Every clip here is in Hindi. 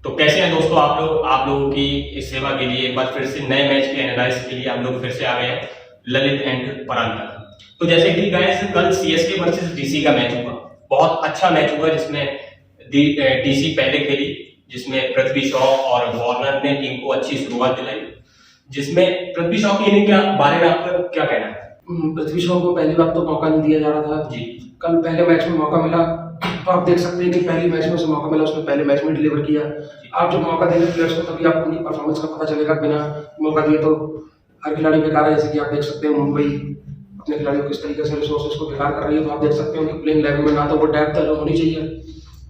तो कैसे हैं दोस्तों आप लोगों की इस सेवा के लिए एक बार फिर से नए मैच के एनालाइज के लिए हम लोग फिर से आ गए हैं, ललित एंड पराग। तो जैसे कि गाइस कल सीएसके वर्सेस डीसी का मैच हुआ, बहुत अच्छा मैच हुआ जिसमें डीसी पहले खेली, जिसमें पृथ्वी शॉ और वार्नर ने टीम को अच्छी शुरुआत दिलाई, जिसमें पृथ्वी शॉ के इनिंग के बारे में आपका क्या कहना है? पृथ्वी शॉ को पहली बार तो मौका नहीं दिया जा रहा था जी। कल पहले मैच में मौका मिला, तो आप देख सकते हैं कि पहले मैच में उसे मौका मिला, उसने पहले मैच में डिलीवर किया। आप जब मौका देंगे प्लेयर्स को तभी आपको उनकी परफॉर्मेंस का पता चलेगा। बिना मौका दिए तो हर खिलाड़ी बेकार है। जैसे कि आप देख सकते हैं मुंबई अपने खिलाड़ियों को किस तरीके से रिसोर्सेज को बेकार कर रही है, तो आप देख सकते हैं उनकी प्लेइंग 11 में ना तो वो डेप्थ होनी चाहिए,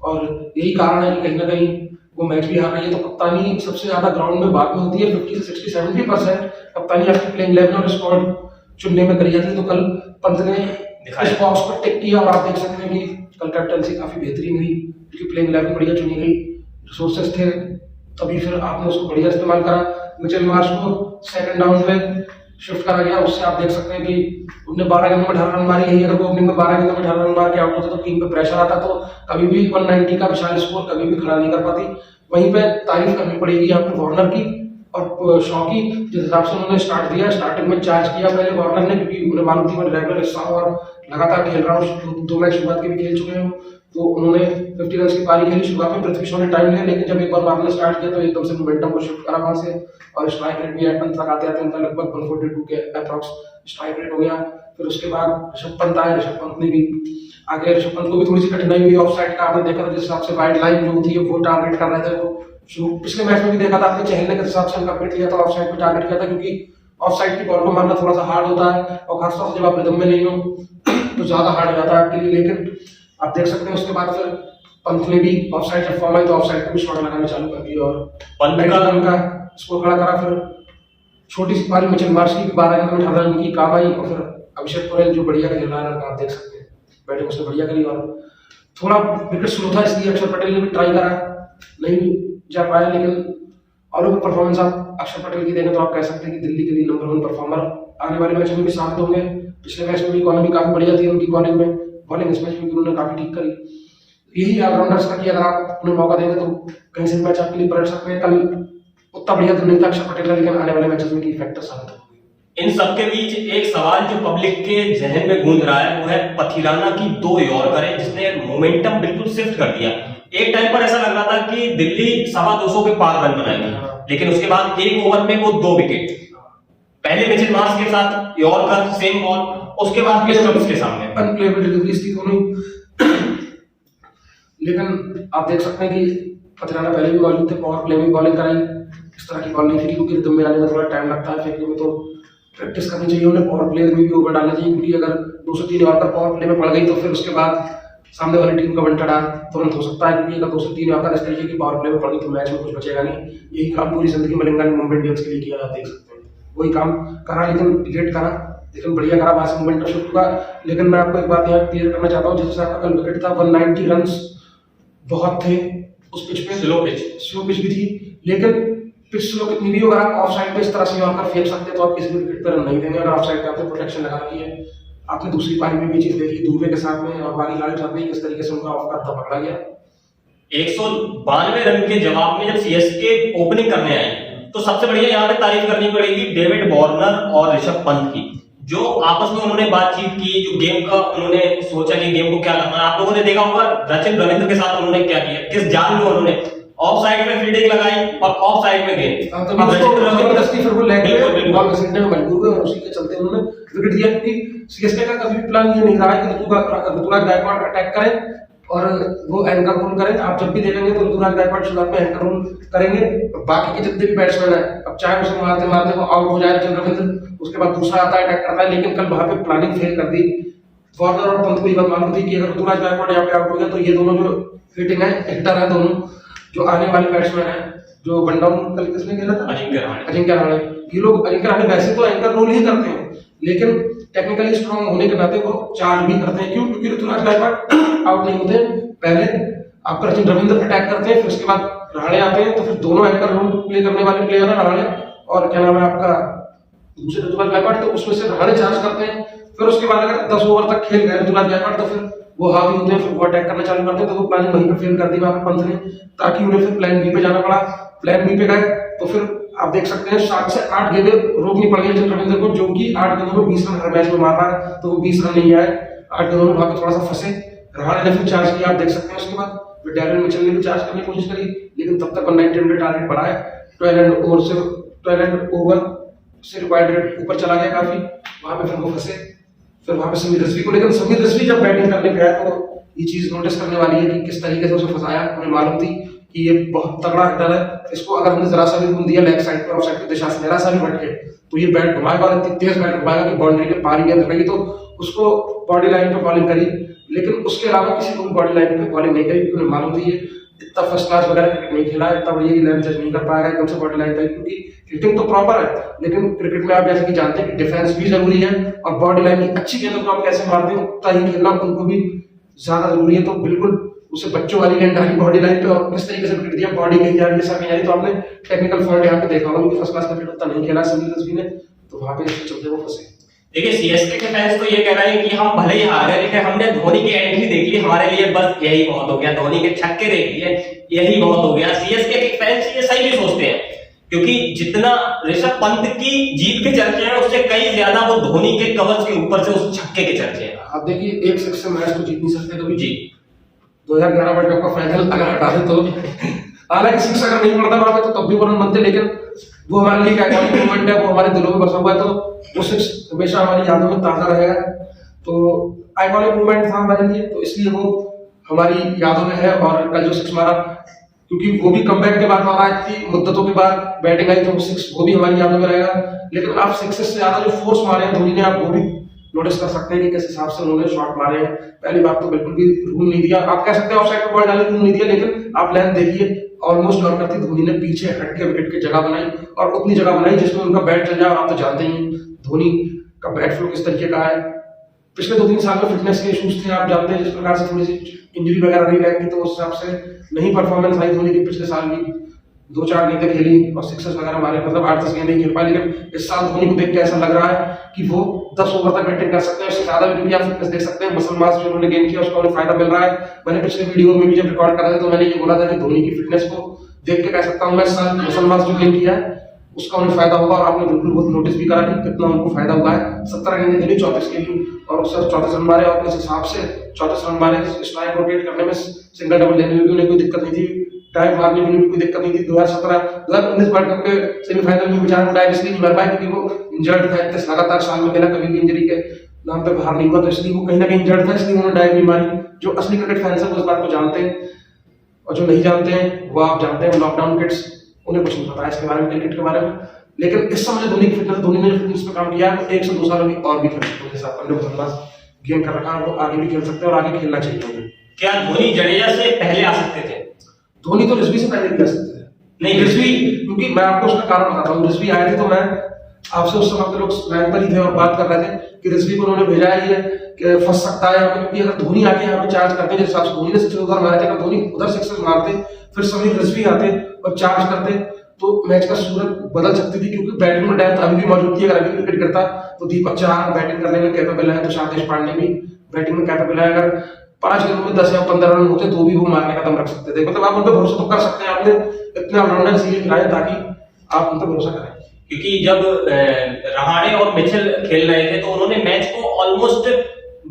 और यही कारण है कि कहीं ना कहीं वो मैच भी हार रही है। तो कप्तानी सबसे ज्यादा ग्राउंड में बाद में होती है, 50 से 60 70% कप्तानी आपकी प्लेइंग 11 और स्क्वाड चुनने में करी जाती है। तो कल पंत ने इस बॉक्स पर टिक किया, और आप देख सकते हैं कि कल कैप्टनसी काफी बेहतरीन हुई, क्योंकि प्लेइंग 11 बढ़िया चुनी गई, रिसोर्सेज थे, तभी फिर आपने उसको बढ़िया इस्तेमाल करा। मिचेल मार्श को सेकंड डाउन में शिफ्ट करा गया, उससे आप देख सकते हैं कि उन्होंने 12 गेंदों में 18 रन मारी। यही अगर वो ओपनिंग में 12 गेंदों में 18 रन मार के आउट होता तो टीम पे प्रेशर आता, तो कभी भी 190 का विशाल स्कोर कभी भी खड़ा नहीं कर पाती। वहीं पे तारीफ करनी पड़ेगी आपको वार्नर की और शॉ की, जिस हिसाब से उन्होंने स्टार्ट दिया, स्टार्टिंग में चार्ज किया पहले वार्नर ने, क्योंकि उन्हें मालूम थी मैं रेगुलर हिस्सा हूं और लगातार खेल रहा हूँ, 2 मैच शुरुआत के भी खेल चुके हैं, तो उन्होंने 50 रन की पारी खेली। शुरुआत में पृथ्वी शॉ ने टाइम लिया, लेकिन जब एक बार वार्नर स्टार्ट किया तो एकदम से मोमेंटम को शिफ्ट करा वहां से, और स्ट्राइक रेट भी 8 तक आते आते उनका लगभग 142 के अप्रॉक्स स्ट्राइक रेट हो गया। फिर उसके बाद ऋषभ पंत आए, ऋषभ पंत ने भी आगे, ऋषभ पंत को भी थोड़ी सी कठिनाई हुई ऑफ साइड का, आपने देखा था जिस हिसाब से वाइड लाइन जो थी वो टारगेट कर रहे थे। वो पिछले मैच में भी देखा था आपने, चहलने के हिसाब से उनका पिट लिया था, ऑफ साइड पे टारगेट किया था, क्योंकि ऑफ साइड की बॉल को मारना थोड़ा सा हार्ड होता है, और खासतौर से जब आप रिदम में नहीं हो तो ज्यादा हार्ड हो जाता है आपके लिए। लेकिन आप देख सकते हैं उसके बाद फिर पंत ने भी ऑफ साइड जब फॉर्म आई तो ऑफ साइड पे भी शॉट लगाना चालू कर दिया, और पंत का स्कोर खड़ा करा। फिर छोटी सी पारी मिचेल मार्श की 12 गेंदों में 18 रन की काम आई, और फिर अभिषेक पुरेल जो बढ़िया खेल रहा है, आप देख सकते हैं बैटिंग उसने बढ़िया करी, और थोड़ा विकेट स्लो था इसलिए अक्षर पटेल ने भी ट्राई करा, नहीं जा पाया। लेकिन और भी परफॉर्मेंस आप अक्षर पटेल की देने तो आप कह सकते हैं कि दिल्ली के लिए नंबर 1 परफॉर्मर आने वाले मैच में भी साबित होंगे। पिछले मैच में भी इकोनॉमी काफी बढ़िया थी उनकी बॉलिंग में, बॉलिंग इस मैच में भी उन्होंने काफी ठीक करी। यही ऑलराउंडर्स का कि अगर आप उन्हें मौका देंगे तो कहीं से मैच आपके लिए पलट सकते हैं। कल उतना बढ़िया तो नहीं था अक्षर पटेल का, लेकिन आने वाले मैचेस में की फैक्टर साबित होंगे। इन सबके बीच एक सवाल जो पब्लिक के जहन में गूंज रहा है वो है पथिराना की 2 यॉर्कर जिसने मोमेंटम बिल्कुल शिफ्ट कर दिया। एक टाइम पर ऐसा लग रहा था कि दिल्ली 250 के पार रन बनाएगी, लेकिन उसके बाद एक ओवर में वो 2 विकेट, पहले मिचेल मार्श के साथ यॉर्कर सेम बॉल, उसके बाद स्टम्प्स के सामने अनप्लेबल डिलीवरीज थी दोनों। लेकिन आप देख सकते हैं कि पथिराना पहले भी मौजूद थे, पावर प्ले में बॉलिंग कराई, इस तरह की बॉल नहीं थी, क्योंकि रिदम में आने में थोड़ा टाइम लगता है, फेंकने में तो प्रैक्टिस करनी चाहिए उन्हें, पावर प्ले में भी ओवर डालना चाहिए, क्योंकि अगर 203 यॉर्कर पावर प्ले में पड़ गई तो फिर उसके बाद सामने वाली टीम का बंटड़ा तुरंत हो सकता है, क्योंकि अगर 203 यॉर्कर इस तरीके की पावर प्ले में पड़ गई तो मैच में कुछ बचेगा नहीं। यही काम पूरी जिंदगी मलिंगा ने मुंबई इंडियंस के लिए किया, आप देख सकते हैं वही काम करा, लेकिन लेट करा, लेकिन बढ़िया करा, वहां से मोमेंटम शिफ्ट हुआ। लेकिन मैं आपको एक बात यहाँ क्लियर करना चाहता हूँ, जैसे आपका कल विकेट था 190 रन बहुत थे उस पिच पे, स्लो पिच भी थी, लेकिन पिच स्लो कितनी भी हो, अगर आप ऑफ साइड पे इस तरह से यॉर्कर फेंक सकते हैं तो आप किसी भी विकेट पर रन नहीं देंगे। अगर ऑफ साइड पे आपने प्रोटेक्शन लगा रखी है, आपने दूसरी पारी में भी चीज देखी दूबे के साथ में, और बाकी खिलाड़ी साथ में किस तरीके से उनका ऑफ करता पकड़ा गया। 192 रन के जवाब में जब सीएसके ओपनिंग करने आई तो सबसे बढ़िया यहाँ पे तारीफ करनी पड़ेगी डेविड वार्नर और ऋषभ पंत की, जो आपस में उन्होंने बातचीत की, जो गेम का उन्होंने सोचा कि गेम को क्या करना है। आप लोगों ने देखा होगा रचिन रविंद्र के साथ उन्होंने क्या किया, किस जाल में उन्होंने ऑफ साइड में फील्डिंग लगाई और ऑफ साइड में गेंद, अब रचिन जबरदस्ती फिर वो लेग पे बॉल घसीटने में मजबूर हुए, और उसी के चलते उन्होंने विकेट दिया। क्योंकि सीएसके का कभी भी प्लान ये नहीं रहा है कि ऋतुराज गायकवाड़ अटैक करें और वो एंकर रोल करें। आप जब भी देखेंगे तो ऋतुराज गायकवाड़ शुरुआत में एंकर रोल करेंगे, बाकी के जितने भी बैट्समैन है, अब चाहे उसे मारते मारते वो आउट हो जाए रचिन रविंद्र, उसके बाद दूसरा आता है अटैक करता है, लेकिन कल वहां पे प्लानिंग फेल कर दी वार्नर और पंत को। ये बात मालूम थी कि अगर ऋतुराज गायकवाड़ यहाँ पे आउट हो गया तो ये दोनों जो हिटिंग है, हिटर है दोनों, जो आने वाले बैट्समैन है, जो वन डाउन कल किसने खेला था, अजिंक्य रहाणे, ये लोग अजिंक्य रहाणे वैसे तो एंकर रोल ही करते हैं, लेकिन टेक्निकली स्ट्रॉन्ग होने के नाते वो चार्ज भी करते हैं। क्यों? क्योंकि ऋतुराज गायकवाड़ आउट नहीं होते, पहले आपका रचिन रविंद्र अटैक करते हैं, फिर उसके बाद रहाणे आते हैं, तो फिर दोनों एंकर रोल प्ले करने वाले प्लेयर है रहाणे और क्या नाम है आपका दूसरे ऋतुराज गायकवाड़, तो उसमें से रहाणे चार्ज करते हैं। फिर उसके बाद अगर 10 ओवर तक खेल गए ऋतुराज गायकवाड़ तो फिर वो हावी होते हैं, फिर वो अटैक करना चालू करते हैं, तो वो प्लानिंग वहीं पे फेल कर दी वहां पे पंत ने, ताकि उन्हें फिर प्लान बी पे जाना पड़ा। प्लान बी पे गए तो फिर आप देख सकते हैं 7 से 8 गेंदें रोकनी पड़ गई जब रविंद्र को, जो कि 8 गेंदों में 20 रन हर मैच में मार रहा है, तो वो 20 रन नहीं आए। 8 गेंदों में वहां पे थोड़ा सा फंसे। रहाणे ने फिर चार्ज किया, आप देख सकते हैं। उसके बाद फिर डैरेन मिचेल ने भी चार्ज करने की कोशिश करी, लेकिन तब तक 190 रन का टारगेट बढ़ा है। 12 ओवर से रिक्वायर्ड रेट ऊपर चला गया काफी, वहां पे फिर वो फंसे। फिर वहां पे समीर रिजवी को, लेकिन समीर रिजवी जब बैटिंग करने गया तो ये चीज नोटिस करने वाली है कि किस तरीके से उसे फंसाया। हमें मालूम थी कि ये बहुत तगड़ा हिटर है, इसको अगर हमने जरा सा भी घूम दिया लेग साइड पर, ऑफ साइड की दिशा से जरा सा भी भटके तो ये बैट घुमाएगा, और इतनी तेज बैट घुमाएगा कि बाउंड्री के पार ही गेंद लगेगी। तो उसको बॉडी लाइन पे बॉलिंग करी, लेकिन उसके अलावा किसी को भी बॉडी लाइन पे बॉलिंग नहीं करी, क्योंकि उन्हें मालूम थी ये इतना फर्स्ट क्लास वगैरह क्रिकेट नहीं खेला है, इतना बढ़िया लेवल जज नहीं कर पाएगा एकदम से बॉडी लाइन पे, क्योंकि हिटिंग तो प्रॉपर है, लेकिन क्रिकेट में आप जैसे कि जानते हैं कि डिफेंस भी जरूरी है, और बॉडी लाइन की अच्छी गेंदों को आप कैसे मारते हैं उतना ही खेलना उनको भी ज्यादा जरूरी है। तो बिल्कुल उसे बच्चों वाली गेंद डाली बॉडी लाइन पे, और किस तरीके से विकेट दिया, बॉडी कहीं जा रही है, सर कहीं जा रही है। तो आपने टेक्निकल फॉल्ट यहाँ पे देखा होगा कि फर्स्ट क्लास क्रिकेट उतना नहीं खेला समीर रिजवी ने, तो वहां पे चलते वो फंसे। देखिए सीएसके के फैंस तो ये कह रहे हैं कि हम भले ही हार गए, लेकिन हमने धोनी की एंट्री देख ली, हमारे लिए बस यही बहुत हो गया, धोनी के छक्के देख लिए यही बहुत हो गया। सीएसके के फैंस ये सही भी सोचते हैं, क्योंकि जितना ऋषभ पंत की जीत के चर्चे हैं उससे कई ज्यादा वो धोनी के कवच के ऊपर से उस छक्के के चर्चे हैं। आप देखिए एक सिक्स से मैच को जीत नहीं सकते कभी जी। 2011 वर्ल्ड कप का फाइनल अगर हटा दे तो, हालांकि सिक्स अगर नहीं पड़ता वहां पे तो तब भी वो रन बनते, लेकिन वो हमारे लिए क्या मूवमेंट है, वो हमारे दिलों में बसा हुआ है, तो वो सिक्स हमेशा हमारी यादों में ताजा रहेगा। तो आइकॉनिक मूवमेंट था हमारे लिए, तो इसलिए वो हमारी यादों में है। और कल जो सिक्स मारा, क्योंकि वो भी कमबैक के बाद मारा, इतनी मुद्दतों के बाद बैटिंग आई, तो वो सिक्स वो भी हमारी यादों में रहेगा। लेकिन आप सिक्सेस से ज्यादा जो फोर्स मारे हैं धोनी ने, आप वो भी नोटिस कर सकते हैं कि किस हिसाब से उन्होंने शॉट मारे हैं। पहली बात तो बिल्कुल भी रूम नहीं दिया, आप कह सकते हैं ऑफसाइड पे बॉल डाले रूम नहीं दिया, लेकिन आप लेंथ देखिए ऑलमोस्ट ड्रॉप करती, धोनी ने पीछे हट के विकेट की जगह बनाई, और उतनी जगह बनाई जिसमें उनका बैट चल जाए। आप तो जानते ही धोनी का बैट फ्लो किस तरीके का है। पिछले 2-3 साल में फिटनेस के इश्यूज थे, आप जानते हैं, जिस प्रकार से थोड़ी सी इंजरी वगैरह नहीं रहेंगी, तो उस हिसाब से नहीं परफॉर्मेंस आई धोनी की। पिछले साल भी 2-4 गेंदें खेली और सिक्सेस वगैरह मारे, मतलब 8-10 गेंदें खेल पाए, लेकिन इस साल धोनी को देख के ऐसा लग रहा है कि वो 10 ओवर तक बैटिंग कर सकते हैं, उससे ज्यादा भी, क्योंकि आप फिटनेस देख सकते हैं, मसल मास जो उन्होंने गेन किया उसका उन्हें फायदा मिल रहा है। मैंने पिछले वीडियो में भी जब रिकॉर्ड कर रहा था तो मैंने ये बोला था कि धोनी की फिटनेस को देख के कह सकता हूं मैं, इस साल मसल मास जो गेन किया है उसका उन्हें फायदा होगा, और आपने बिल्कुल बहुत नोटिस भी करा कि कितना उनको फायदा हुआ है। 17 गेंदें खेली, 34 खेली, और उससे 34 रन मारे, और इस हिसाब से 34 रन मारे, स्ट्राइक रोटेट करने में, सिंगल डबल लेने में भी उन्हें कोई दिक्कत नहीं थी, डाइव मारने में भी कोई दिक्कत नहीं थी। 2017-2019 वर्ल्ड कप के सेमीफाइनल में बेचारा डाइव इसलिए नहीं मार पाया क्योंकि वो इंजर्ड था, इतने लगातार साल में खेला, कभी भी इंजरी के नाम पे बाहर नहीं हुआ, तो इसलिए वो कहीं ना कहीं इंजर्ड था, इसलिए उन्होंने डाइव नहीं मारी। जो असली क्रिकेट फैंस है वो इस बात को जानते हैं, और जो नहीं जानते हैं वो आप जानते हैं लॉकडाउन किड्स, उन्हें कुछ नहीं पता इसके बारे में, क्रिकेट के बारे में। लेकिन इस समय धोनी की फिटनेस, धोनी ने जो फिटनेस पे काम किया है, 1 से 2 साल अभी और भी खेल सकते हैं, जैसा अपन ने गेम कर रखा है, वो आगे भी खेल सकते हैं, और आगे खेलना चाहिए उन्हें। क्या धोनी जडेजा से पहले आ सकते थे? धोनी तो रिजवी से पहले भी आ सकते थे। नहीं, रिजवी, क्योंकि मैं आपको उसका कारण बताता हूँ, रिजवी आए थे तो मैं आपसे उस समय लोग लाइन पर ही थे और बात कर रहे थे कि रिजवी को उन्होंने भेजा है ये कि फंस सकता है, क्योंकि अगर धोनी आके यहाँ पे चार्ज करते हैं, जिस हिसाब से धोनी ने सिक्स उधर मारे थे, अगर धोनी उधर सिक्स मारते, फिर समीर रिजवी आते और चार्ज करते, तो मैच का सूरत बदल सकती थी, क्योंकि बैटिंग में डेप्थ अभी भी मौजूद थी। अगर अभी विकेट गिरता तो दीपक चहर बैटिंग करने में कैपेबल है, तो शार्देश पांडे भी बैटिंग में कैपेबल है। अगर 5 गेंदों में 10 या 15 रन होते तो भी वो मारने का दम रख सकते थे। मतलब आप उन पर भरोसा तो कर सकते हैं, आपने इतने ऑलराउंडर इसलिए खिलाए ताकि आप उन पर भरोसा करें। क्योंकि जब रहाणे और मिचेल खेल रहे थे तो उन्होंने मैच को ऑलमोस्ट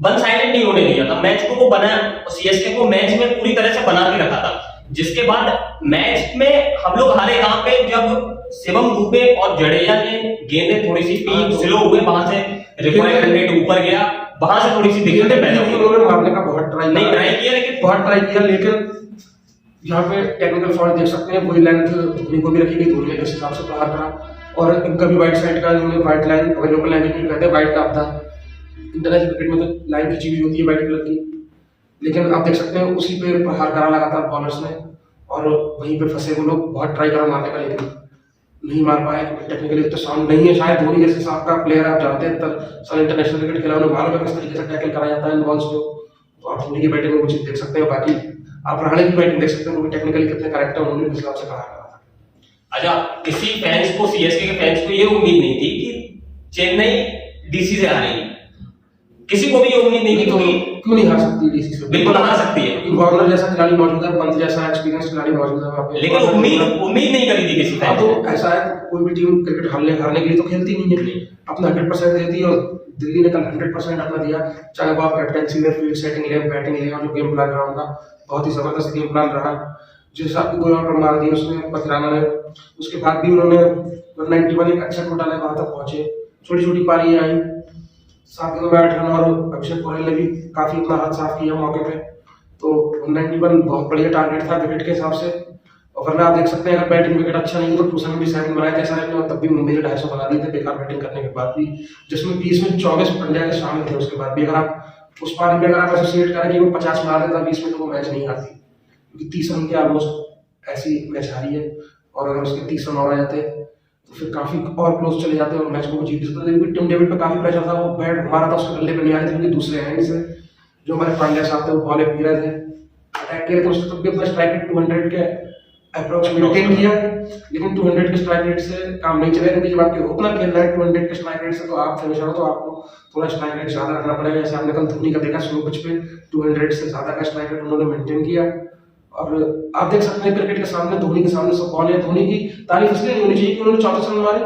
वन साइडेड नहीं होने दिया था, मैच को वो बना, सीएसके को मैच में पूरी तरह से बना के रखा था। जिसके बाद मैच में हम लोग हारे कहां पे, जब शिवम दुबे और जडेजा ने गेंदें थोड़ी सी स्लो हुए, वहां से रिक्वायर्ड रन रेट ऊपर गया, वहां से थोड़ी सी दिक्कतें पैदा हुई। उन्होंने मारने का बहुत ट्राई किया, लेकिन बहुत ट्राई किया, लेकिन यहाँ पे टेक्निकल फॉल्ट देख सकते हैं, वही लेंथ धोनी को भी रखी गई, धोनी ने किस हिसाब से प्रहार करा, और कभी वाइट साइड का उन्होंने वाइट लाइन, अगर लोकल लैंग्वेज में कहते हैं वाइट का आपदा, इंटरनेशनल क्रिकेट में तो लाइन खींची हुई होती है वाइट कलर की, लेकिन आप देख सकते हैं उसी पे प्रहार करा लगातार बॉलर्स ने, और वहीं पे फंसे वो लोग। बहुत ट्राई करा मारने का, लेकिन नहीं मार पाए, टेक्निकली तो साउंड नहीं है। शायद धोनी जैसे हिसाब का प्लेयर आप जानते हैं, तब साल इंटरनेशनल क्रिकेट खेला, उन्हें मालूम है किस तरीके से टैकल करा जाता है इन बॉल्स को, तो आप धोनी की बैटिंग में कुछ देख सकते हैं। बाकी आप रहाणे की बैटिंग देख सकते हैं, उनकी टेक्निकली कितने करेक्ट है, उन्होंने किस हिसाब से कहा। अच्छा, किसी फैंस को, सीएसके के फैंस को ये उम्मीद नहीं थी कि चेन्नई डीसी से हारेगी, किसी को भी ये उम्मीद नहीं थी, क्योंकि क्यों नहीं हार सकती डीसी से? बिल्कुल हार सकती है, क्योंकि वार्नर जैसा खिलाड़ी मौजूद है, पंत जैसा एक्सपीरियंस खिलाड़ी मौजूद है वहाँ पे। लेकिन उम्मीद नहीं करी थी किसी हाँ, टाइम तो ऐसा है कोई भी टीम क्रिकेट हारने के लिए तो खेलती नहीं है, अपना 100% देती है, और दिल्ली ने कल 100% अपना दिया। चाहे वो आप कैप्टनसी में फील्ड सेटिंग ले, बैटिंग ले, और जो गेम प्लान रहा उनका बहुत ही जबरदस्त गेम प्लान रहा। जिस हिसाब की 2 ऑर्डर मार दिए उसने पथिराना ने, उसके बाद भी उन्होंने 191 एक अच्छा टोटल है, वहां तक पहुंचे। छोटी छोटी पारियां आई, 7 गेंदों में 8 रन, और अभिषेक पोरेल ने भी काफी अपना हाथ साफ किया मौके पे। तो 191 बहुत बढ़िया टारगेट था विकेट के हिसाब से। और वरना आप देख सकते हैं अगर बैटिंग विकेट अच्छा नहीं तो 277 बनाए थे सारे ने, और तब भी मुंबई ने 250 बना दिए थे बेकार बैटिंग करने के बाद भी, जिसमें 20 में 24 पंड्या के शामिल थे। उसके बाद भी अगर आप उस पारी में अगर आप एसोसिएट करें कि वो 50 मार देता 20 में, तो वो मैच नहीं हारती, क्योंकि 30 रन के ऑलमोस्ट ऐसी मैच हारी है। और अगर उसके 30 रन और आ जाते तो फिर काफी और क्लोज चले जाते और मैच को वो जीत सकते थे। टिम डेविड पे काफी प्रेशर था, वो बैट घुमा रहा था, उसके गले पे नहीं आ रहे थे, क्योंकि दूसरे हैंड से जो हमारे पांड्या साहब थे वो बॉलें पी रहे थे, अटैक किए थे। उसने तब भी अपना स्ट्राइक रेट 200 के अप्रोक्स मेंटेन किया, लेकिन 200 के स्ट्राइक रेट से काम नहीं चलेगा, क्योंकि जब आपके ओपनर खेल रहा है 200 के स्ट्राइक रेट से, तो आप फिनिशर हो तो आपको थोड़ा स्ट्राइक रेट ज्यादा रखना पड़ेगा। जैसे आपने कल धोनी का देखा, स्लो पिच पे 200 से ज्यादा का स्ट्राइक रेट उन्होंने मेंटेन किया। और आप देख सकते हैं क्रिकेट के सामने, धोनी के सामने सब बॉल है। धोनी की तारीफ इसलिए नहीं होनी चाहिए कि उन्होंने 34 रन मारे,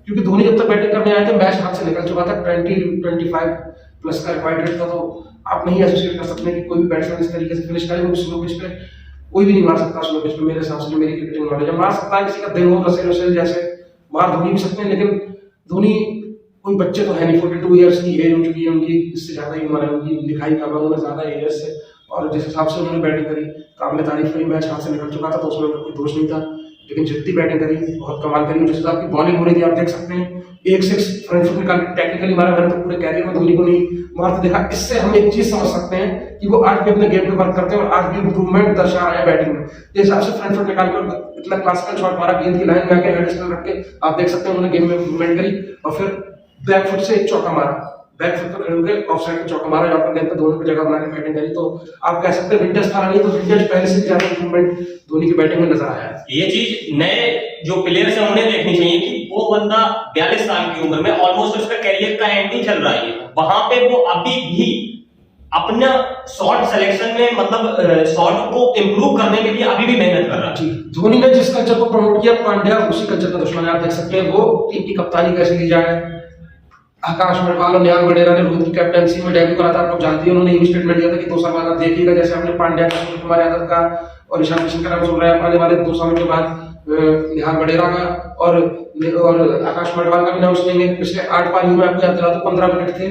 क्योंकि धोनी जब तक बैटिंग करने आए थे मैच हाथ से निकल चुका था, 20-25 प्लस का रिक्वायर्ड रेट था। तो आप नहीं एसोसिएट कर सकते कि कोई भी बैट्समैन इस तरीके से फिनिश करे, क्योंकि स्लो पिच पे कोई भी नहीं मार सकता। स्लो पिच पे मेरे हिसाब से, जो मेरी क्रिकेटिंग नॉलेज है, मार सकता है किसी का दिल हो, रसेल जैसे मार धोनी भी सकते हैं, लेकिन धोनी कोई बच्चे तो है नहीं, 42 ईयर्स की एज हो चुकी है उनकी, इससे ज्यादा ही उम्र है उनकी, लिखाई का उन्होंने ज्यादा एज से, और जिस हिसाब से उन्होंने बैटिंग करी काबिल तारीफ करी। मैच हाथ से निकल चुका था तो उसमें कोई दोष नहीं था, लेकिन जितनी बैटिंग करी बहुत कमाल करी। जिस हिसाब की बॉलिंग हो रही थी आप देख सकते हैं, एक से फ्रंट फुट निकाल के टेक्निकली मारा। मैंने तो पूरे कैरियर में धोनी को नहीं मारते देखा। इससे हम एक चीज समझ सकते हैं कि वो आज भी अपने गेम पे वर्क करते हैं और आज भी इंप्रूवमेंट दर्शा रहे हैं बैटिंग में। जिस हिसाब से फ्रंट फुट निकाल कर इतना क्लासिकल शॉट मारा, गेंद की लाइन में आके हेड स्टैंड रख के, आप देख सकते हैं उन्होंने गेम में इंप्रूवमेंट करी। और फिर बैक फुट से एक चौका मारा, बैक फुट पर खड़े होकर ऑफ साइड पे चौका मारा, यहाँ पर गेंद पे दोनों की जगह बना के बैटिंग करी। तो आप कह सकते हैं विंटेज था नहीं, तो विंटेज पहले से ज्यादा इंप्रूवमेंट धोनी की बैटिंग में नजर आया है। ये चीज नए जो प्लेयर्स हैं उन्हें देखनी चाहिए कि वो बंदा 42 साल की उम्र में, ऑलमोस्ट उसका कैरियर का एंड ही चल रहा है, वहां पे वो अभी भी अपना शॉट सिलेक्शन में, मतलब शॉट को इंप्रूव करने के लिए अभी भी मेहनत कर रहा है। धोनी ने जिस कल्चर को प्रमोट किया, पांड्या उसी कल्चर का दुश्मन है। आप देख सकते हैं वो टीम की कप्तानी कैसे ली जाए। आकाश मडवाल और निहाल वडेरा ने रोहित की कैप्टनसी में डेब्यू करा था, आप लोग जानते हैं। उन्होंने ये स्टेटमेंट दिया था कि 2 साल बाद आप देखिएगा, जैसे आपने पांड्या का, सूर्य कुमार यादव का और ईशान किशन का नाम सुन रहे हैं, आने वाले 2 सालों के बाद निहाल वडेरा का और आकाश मडवाल का भी नाम सुनेंगे। पिछले 8 पारियों में आपको याद दिला तो 15 विकेट थे,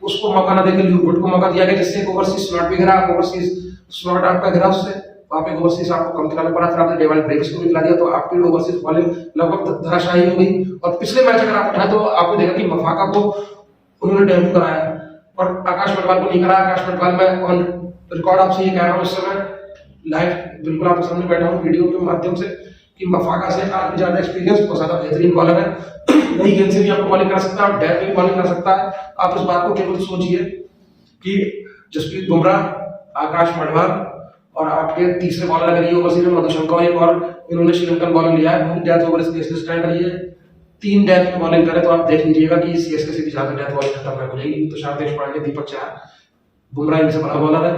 उसको मौका ना देकर ल्यूवुड को मौका दिया गया, जिससे एक ओवरसीज स्लॉट भी गिरा। ओवरसीज स्लॉट आपका गिरा, उससे वहां पे ओवरसीज आपको कम खिलाना पड़ा, फिर आपने डेविड ब्रेविस को भी खिला दिया, तो आपकी ओवरसीज बॉलिंग लगभग धराशायी हो गई। और पिछले मैच अगर आप उठाए तो आपको देखा कि मफाका को उन्होंने डेब्यू कराया और आकाश मडवाल को नहीं कराया। आकाश मडवाल मैं ऑन रिकॉर्ड आपसे ये कह रहा हूँ इस समय लाइव, बिल्कुल आपके सामने बैठा हूँ वीडियो के माध्यम से, कि मफाका से काफी ज्यादा एक्सपीरियंस, बहुत ज्यादा बेहतरीन बॉलर है। नई गेंद से भी आपको बॉलिंग कर सकता है, डेथ में भी बॉलिंग कर सकता है। आप इस बात को केवल सोचिए कि जसप्रीत बुमराह, आकाश मडवाल और आपके तीसरे बॉलर अगर ये ओवरसीज में मधुशंकर, एक और इन्होंने श्रीलंकन बॉलर लिया है, वो भी डेथ ओवर से स्टैंड रही है। 3 डेथ में बॉलिंग करे तो आप देख लीजिएगा कि सीएसके से भी ज्यादा डेथ बॉलिंग खतरनाक हो जाएगी। तो तुषार देशपांडे, दीपक चहर, बुमराह इनसे बड़ा बॉलर है।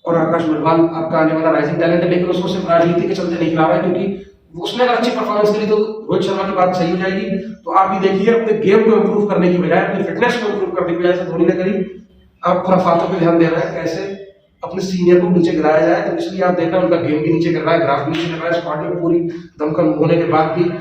और आकाश मडवाल आपका आने वाला राइजिंग टैलेंट है, लेकिन उसको सिर्फ राजनीति के चलते नहीं खिला रहा है, क्योंकि उसने अगर अच्छी परफॉर्मेंस करी तो रोहित शर्मा की बात सही हो जाएगी। तो आप भी देखिए, अपने गेम को इंप्रूव करने की बजाय, अपनी फिटनेस को इंप्रूव करने की बजाय से धोनी ने करी, आप खुराफातों पे ध्यान दे रहे हैं कैसे अपने सीनियर को नीचे गिराया जाए। तो इसलिए आप देख रहे हैं उनका गेम भी नीचे गिर रहा है, ग्राफ भी नीचे गिर रहा है। स्क्वाड में पूरी दमखम होने के बाद भी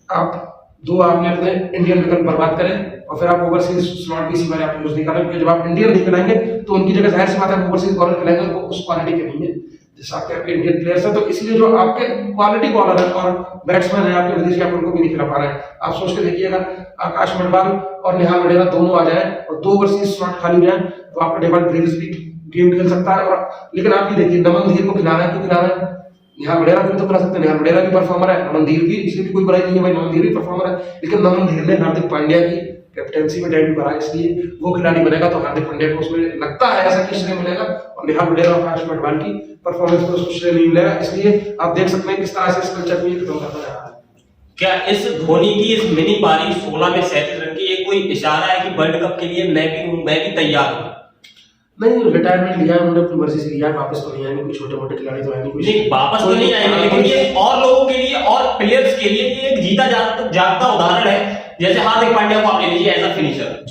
आप 2 आपने अपने इंडियन विकल्प बर्बाद करें और फिर आप ओवरसीज स्लॉट भी इसी बार आप यूज नहीं कर रहे, क्योंकि जब आप इंडियन नहीं खिलाएंगे तो उनकी जगह जाहिर सी बात है ओवरसीज बॉलर खिलाएंगे, वो उस क्वालिटी के नहीं है जैसे आपके इंडियन प्लेयर्स हैं। तो इसलिए जो आपके क्वालिटी बॉलर है और बैट्समैन है आपके विदेशी, आप उनको भी नहीं खिला पा रहे हैं। आप सोच के देखिएगा, आकाश मडवाल और निहाल वडेरा दोनों आ जाए और 2 ओवरसीज स्लॉट खाली हो जाए, तो आपका डेविड ब्रेविस भी गेम खेल सकता है। और लेकिन आप ये देखिए, नमन धीर को खिलाना है, क्यों खिलाना है? निहाल वडेरा को भी तो खिला सकते हैं, निहाल वडेरा भी परफॉर्मर है, नमन धीर भी, इसलिए भी कोई बुराई नहीं है भाई, नमन धीर भी परफॉर्मर है। लेकिन नमन धीर ने हार्दिक पांड्या की कैप्टनसी में डेब्यू करा, इसलिए वो खिलाड़ी बनेगा, तो हार्दिक पांड्या को उसमें लगता है ऐसा कि श्रेय मिलेगा, और निहाल वडेरा और आकाश मडवाल की परफॉर्मेंस को उसको श्रेय नहीं मिलेगा। इसलिए आप देख सकते हैं किस तरह से इस कल्चर को ये खत्म करता जा रहा है। क्या इस धोनी की इस मिनी पारी 16 में 37 रन की ये कोई इशारा है कि वर्ल्ड कप के लिए मैं भी तैयार हूं? नहीं, रिटायरमेंट लिया है उन्होंने, अपनी मर्जी से लिया है, वापस तो नहीं आएंगे, कोई छोटे मोटे खिलाड़ी तो है नहीं, नहीं वापस तो नहीं आएंगे, लेकिन ये और लोगों के लिए और प्लेयर्स के लिए ये एक जीता जागता उदाहरण है। जैसे हार्दिक पांड्या को आप ले लीजिए एज अ फिनिशर,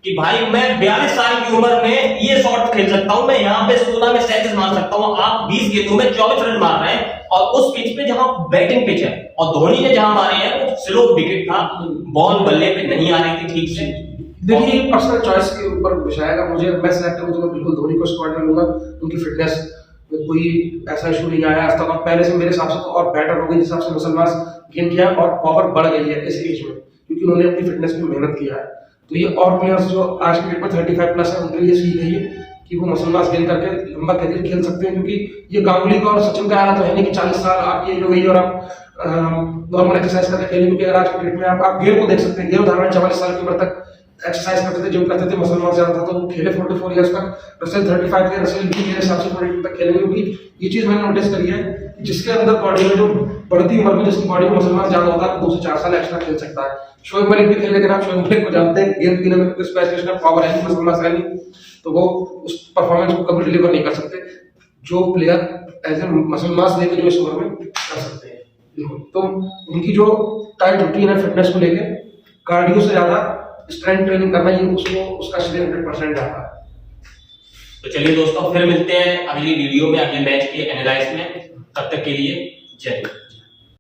कि भाई मैं 42 साल की उम्र में ये शॉट खेल सकता हूं, मैं यहाँ पे 16 में 37 मार सकता हूं, आप 20 गेंदों में 24 रन मार रहे हैं, और उस पिच पे जहां बैटिंग पिच है, और धोनी ने जहां मारे हैं वो स्लो विकेट था, बॉल बल्ले पे नहीं आ रही थी ठीक से। देखिए पर्सनल चॉइस के ऊपर विषय मुझे, मैं सिलेक्ट करूँ तो मैं बिल्कुल धोनी को स्क्वाड में लूंगा, उनकी फिटनेस में कोई ऐसा इशू नहीं आया आज तक, और पहले से मेरे हिसाब से तो और बेटर हो गई, जिस हिसाब से मुसलमान गेन किया और पावर बढ़ गई है इस एज में, क्योंकि उन्होंने अपनी फिटनेस में मेहनत किया है। तो ये और प्लेयर्स जो आज की डेट में 35 प्लस है उनके लिए सीख है ये कि वो मुसलमान गेन करके लंबा करियर खेल सकते हैं, क्योंकि ये गांगुली का और सचिन का आना तो है नहीं कि 40 साल आपकी एज हो गई और आप नॉर्मल एक्सरसाइज करके खेलेंगे, क्योंकि अगर आज की डेट में आप गेम को देख सकते हैं, गेम उदाहरण 44 साल की उम्र तक एक्सरसाइज करते थे, जिम करते थे, मुसलमान ज्यादा था तो वो खेले 44 इयर्स तक। रसेल 35 के, रसेल भी मेरे हिसाब से 42 तक खेलेंगे, क्योंकि ये चीज मैंने नोटिस करी है जिसके अंदर बॉडी में जो बढ़ती उम्र में जिसकी बॉडी में मुसलमान ज्यादा होता है 2 से 4 साल एक्स्ट्रा खेल सकता है। शोएब मलिक भी खेल, लेकिन आप शोएब मलिक को जानते हैं गेंद पीने में स्पेशलिस्ट पावर है नहीं, मुसलमान है नहीं, तो वो उस परफॉर्मेंस को कभी डिलीवर नहीं कर सकते जो प्लेयर एज ए मुसलमान लेके जो इस उम्र में कर सकते हैं। तो उनकी जो टाइट रूटीन है फिटनेस को लेके, कार्डियो से ज्यादा स्ट्रेंथ ट्रेनिंग करना ही उसको उसका श्रेय 100% जाता है। तो चलिए दोस्तों, फिर मिलते हैं अगली वीडियो में, अगले मैच के एनालाइज में। तब तक के लिए जय हिंद।